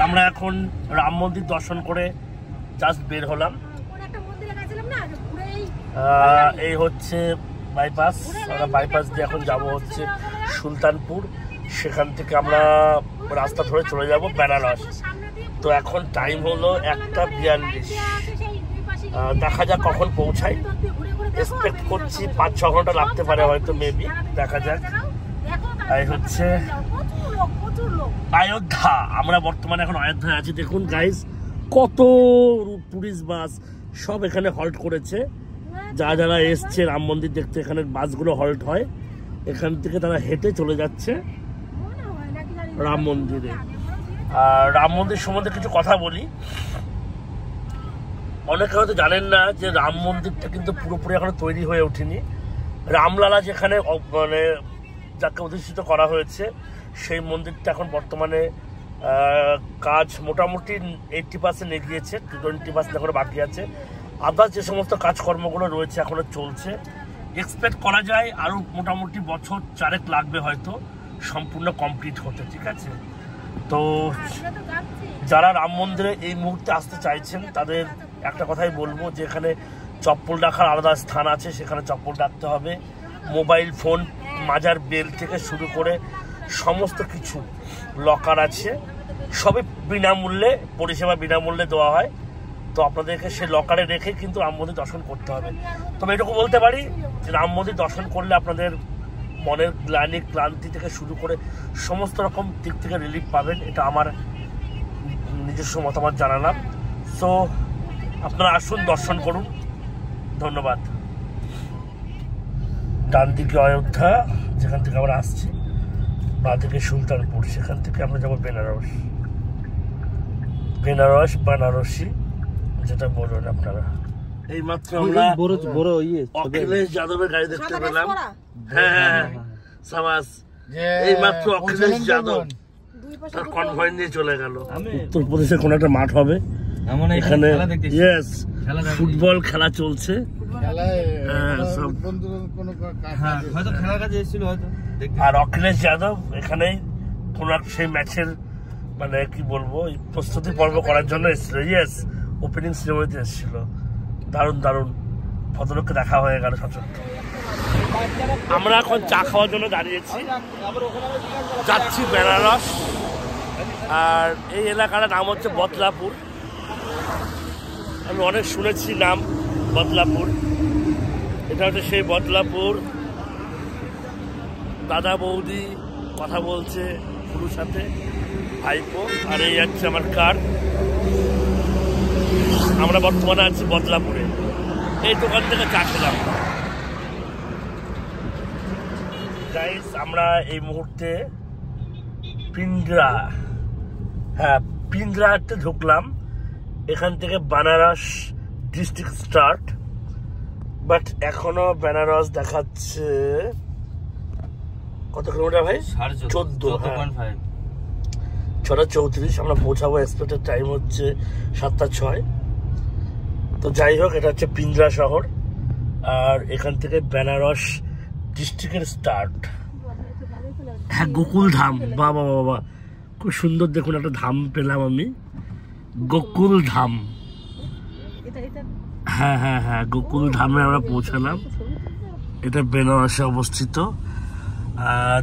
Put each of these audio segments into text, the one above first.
আমরা এখন রাম মন্দির দর্শন করে জাস্ট বের হলাম। এই হচ্ছে বাইপাস, আমরা বাইপাস দিয়ে এখন যাব হচ্ছে সুলতানপুর, সেখান থেকে আমরা রাস্তা ধরে চলে যাব বেনারস। তো এখন টাইম হলো 1:42, দেখা যাক কখন পৌঁছাই। এক্সপেক্ট করছি 5-6 ঘন্টা লাগতে পারে হয়তো, মেবি, দেখা যাক। এই হচ্ছে অযোধ্যা, আমরা বর্তমানে এখন অযোধ্যায় আছি। দেখুন গাইস, কত টুরিস্ট বাস সব এখানে হল্ট করেছে। যারা এসছে রাম মন্দির দেখতে, এখানে বাসগুলো হল্ট হয়, এখান থেকে তারা হেঁটে চলে যাচ্ছে রাম মন্দিরে। আর রাম মন্দির সম্বন্ধে কিছু কথা বলি। অনেকে হয়তো জানেন না যে রাম মন্দিরটা কিন্তু পুরোপুরি এখনো তৈরি হয়ে ওঠেনি। রামলালা যেখানে মানে যাকে অধিষ্ঠিত করা হয়েছে, সেই মন্দিরটা এখন বর্তমানে কাজ মোটামুটি 80% এগিয়েছে, 20% এখনো বাকি আছে। আদার্স যে সমস্ত কাজকর্মগুলো রয়েছে এখনো চলছে। এক্সপেক্ট করা যায় আরও মোটামুটি বছর 4 লাগবে হয়তো সম্পূর্ণ কমপ্লিট হতে, ঠিক আছে? তো যারা রাম মন্দিরে এই মুহূর্তে আসতে চাইছেন তাদের একটা কথাই বলবো যে এখানে চপ্পল রাখার আলাদা স্থান আছে, সেখানে চপ্পল রাখতে হবে। মোবাইল ফোন, মাজার বেল থেকে শুরু করে সমস্ত কিছু লকার আছে, সবই বিনামূল্যে, পরিষেবা বিনামূল্যে দেওয়া হয়। তো আপনাদেরকে সে লকারে রেখে কিন্তু রাম মন্দির দর্শন করতে হবে। তবে এটুকু বলতে পারি যে রাম মন্দির দর্শন করলে আপনাদের মনের গ্লানি ক্লান্তি থেকে শুরু করে সমস্ত রকম দিক থেকে রিলিফ পাবেন, এটা আমার নিজস্ব মতামত জানালাম। সো আপনারা আসুন, দর্শন করুন। ধন্যবাদ। ডান দিকে অযোধ্যা, যেখান থেকে আমরা আসছি, বাঁ দিকে সুলতানপুর, সেখান থেকে আমরা যাবো বেনারস। বেনারসি যেটা বলবেন আপনারা। এই মাত্র আমরা অখিলেশ যাদবের গাড়ি দেখতে পেলাম। হ্যাঁ, সাবাস। এই মাত্র অখিলেশ যাদব তার কনভয় নিয়ে চলে গেল। উত্তরপ্রদেশে কোন একটা মাঠ হবে, এখানে ফুটবল খেলা চলছে। আর অখিলেশ যাদব এখানেই কোন সেই ম্যাচের মানে কি বলবো প্রস্তুতি পর্ব করার জন্য এসেছিল। ওপেনিং সেরেমনিতে এসেছিল। দারুণ দারুণ ভদ্রলোককে দেখা হয়ে গেল সচক্ষে। আমরা এখন চা খাওয়ার জন্য দাঁড়িয়েছি, যাচ্ছি বেনারস। আর এই এলাকাটার নাম হচ্ছে বদলাপুর। আমি অনেক শুনেছি নাম বদলাপুর। এটা হচ্ছে সেই বদলাপুর। দাদা বৌদি কথা বলছে গুরুর সাথে, ভাইপো। আর এই যাচ্ছে আমার কার। আমরা বর্তমানে আছি বদলাপুরে। এই দোকান থেকে চা খেলাম। গাইস, আমরা এই মুহূর্তে পিন্দ্রাতে ঢুকলাম। এখান থেকে বেনারস ডিস্ট্রিক্ট স্টার্ট, বাট এখনো বেনারস দেখাচ্ছে কত কিলোমিটার ভাই? 14.5, 6:34। আমরা পৌঁছাবো, এক্সপেক্টেড টাইম হচ্ছে 7:06। তো যাই হোক, এটা হচ্ছে পিন্দ্রা শহর, আর এখান থেকে বেনারস ডিস্ট্রিক্টের স্টার্ট। হ্যাঁ, গোকুল ধাম। বাবা বাবা, খুব সুন্দর। দেখুন, একটা ধাম পেলাম আমি, গোকুল ধাম। হ্যাঁ হ্যাঁ হ্যাঁ, গোকুল ধামে আমরা পৌঁছালাম। এটা বেনারসে অবস্থিত,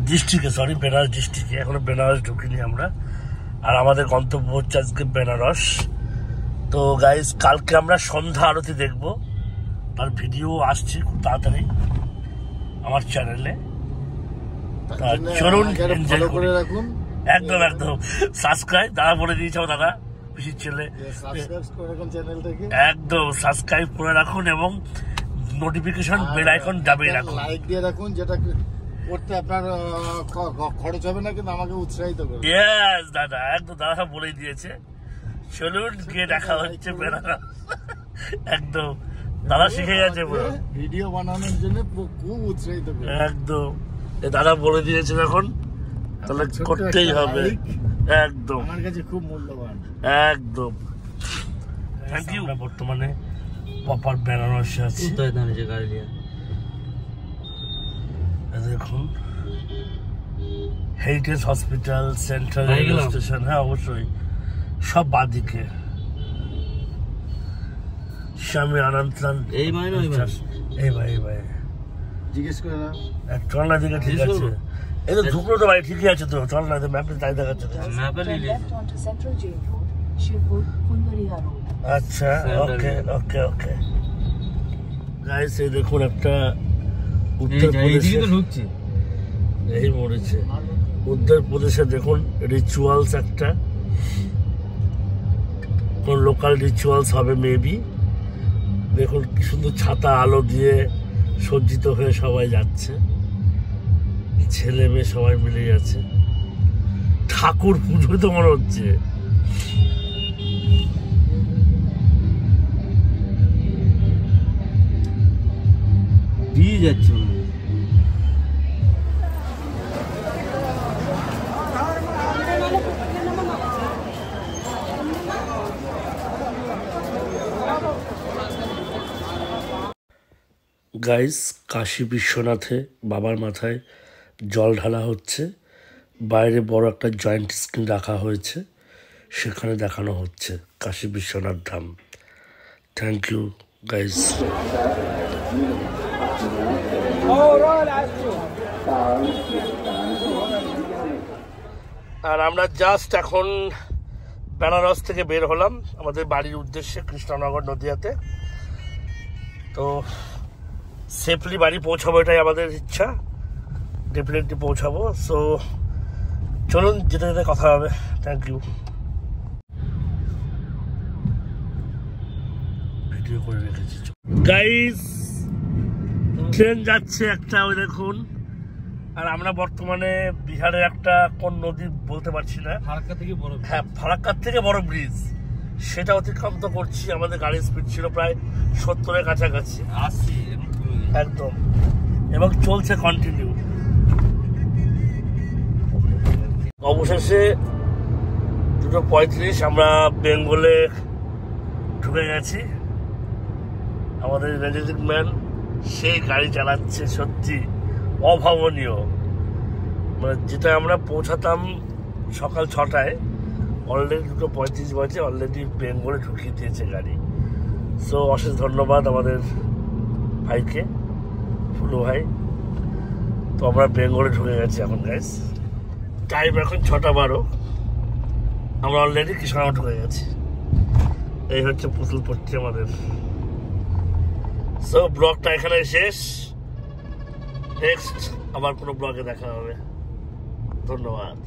ডিস্ট্রিক্টে, সরি বেনারস ডিস্ট্রিক্টে। এখনো বেনারস ঢুকিনি আমরা। আর আমাদের গন্তব্য হচ্ছে আজকে বেনারস। তো গাইস, কালকে আমরা সন্ধ্যা আরতি দেখবো, তার ভিডিও আসছে খুব তাড়াতাড়ি আমার চ্যানেলে। চলুন এনজয় করে রাখুন। একদম একদম সাবস্ক্রাইব, দাদা বলে দিয়েছে দাদা পিসির ছেলে, একদম সাবস্ক্রাইব করে রাখুন এবং নোটিফিকেশন বেল আইকন দাবিয়ে রাখুন, লাইক দিয়ে রাখুন, যেটা করতে আপনার খরচ হবে না, কিন্তু আমাকে উৎসাহিত করবে। ইয়েস দাদা, একদম দাদা বলেই দিয়েছে। চলুন গিয়ে দেখা হচ্ছে বেনারস। একদম দাদা শিখে গেছে ভিডিও বানানোর জন্য, খুব উৎসাহিত করে। একদম দাদা বলে দিয়েছে যখন, তাহলে করতেই হবে। একদম আমার কাছে খুব মূল্যবান। একদম থ্যাংক ইউ। বর্তমানে প্রপার বেনারসে আছি। দেখুন, heritage hospital, central railway station. হ্যাঁ অবশ্যই, সব বাদিকে স্বামী আনন্দলান এই ভাই না এই ভাই জিজ্ঞেস করে না চল না দিকে ঠিক আছে এই তো ঢুকলো তো ভাই ঠিকই আছে তো চল না ম্যাপে তাই দেখাচ্ছে আচ্ছা ওকে ওকে ওকে গাইস এই দেখুন একটা উত্তরপ্রদেশে এই মরেছে উত্তরপ্রদেশে দেখুন রিচুয়ালস একটা কোন লোকাল রিচুয়ালস হবে মেবি দেখুন কি সুন্দর ছাতা আলো দিয়ে সজ্জিত হয়ে সবাই যাচ্ছে ছেলে মেয়ে সবাই মিলে যাচ্ছে ঠাকুর পুজো তো মনে হচ্ছে দিয়ে যাচ্ছে গাইস কাশী বিশ্বনাথে বাবার মাথায় জল ঢালা হচ্ছে বাইরে বড় একটা জয়েন্ট স্ক্রিন রাখা হয়েছে সেখানে দেখানো হচ্ছে কাশী বিশ্বনাথ ধাম থ্যাংক ইউ গাইস আর আমরা জাস্ট এখন বেনারস থেকে বের হলাম আমাদের বাড়ির উদ্দেশ্যে কৃষ্ণনগর নদিয়াতে তো সেফলি বাড়ি পৌঁছাবো এটাই আমাদের ইচ্ছা ডেফিনেটলি পৌঁছাবো সো চলুন যেতে যেতে কথা হবে থ্যাংক ইউ ভিডিও করে রেখেছি গাইস ট্রেন যাচ্ছে একটা ওই দেখুন আর আমরা বর্তমানে বিহারের একটা কোন নদী বলতে পারছি না হ্যাঁ ফারাক্কার থেকে বড় ব্রিজ সেটা অতিক্রান্ত করছি আমাদের গাড়ির স্পিড ছিল প্রায় 70-এর কাছাকাছি একদম এবং চলছে কন্টিনিউ অবশেষে 2:35 আমরা বেঙ্গলে ঢুকে গেছি আমাদের রেজিডেন্ট ম্যান সেই গাড়ি চালাচ্ছে সত্যি অভাবনীয় মানে যেটা আমরা পৌঁছাতাম সকাল 6টায় অলরেডি 2:35 বাজে অলরেডি বেঙ্গলে ঢুকিয়ে দিয়েছে গাড়ি সো অশেষ ধন্যবাদ আমাদের ভাইকে ফুলু ভাই তো আমরা বেঙ্গলে ঢুকে গেছি এখন গাইস টাইম এখন 6:12 আমরা অলরেডি কৃষ্ণনগর ঢুকে গেছি এই হচ্ছে পুতুলপট্টি আমাদের সো ব্লগটা এখানে শেষ নেক্সট আবার কোনো ব্লগে দেখা হবে ধন্যবাদ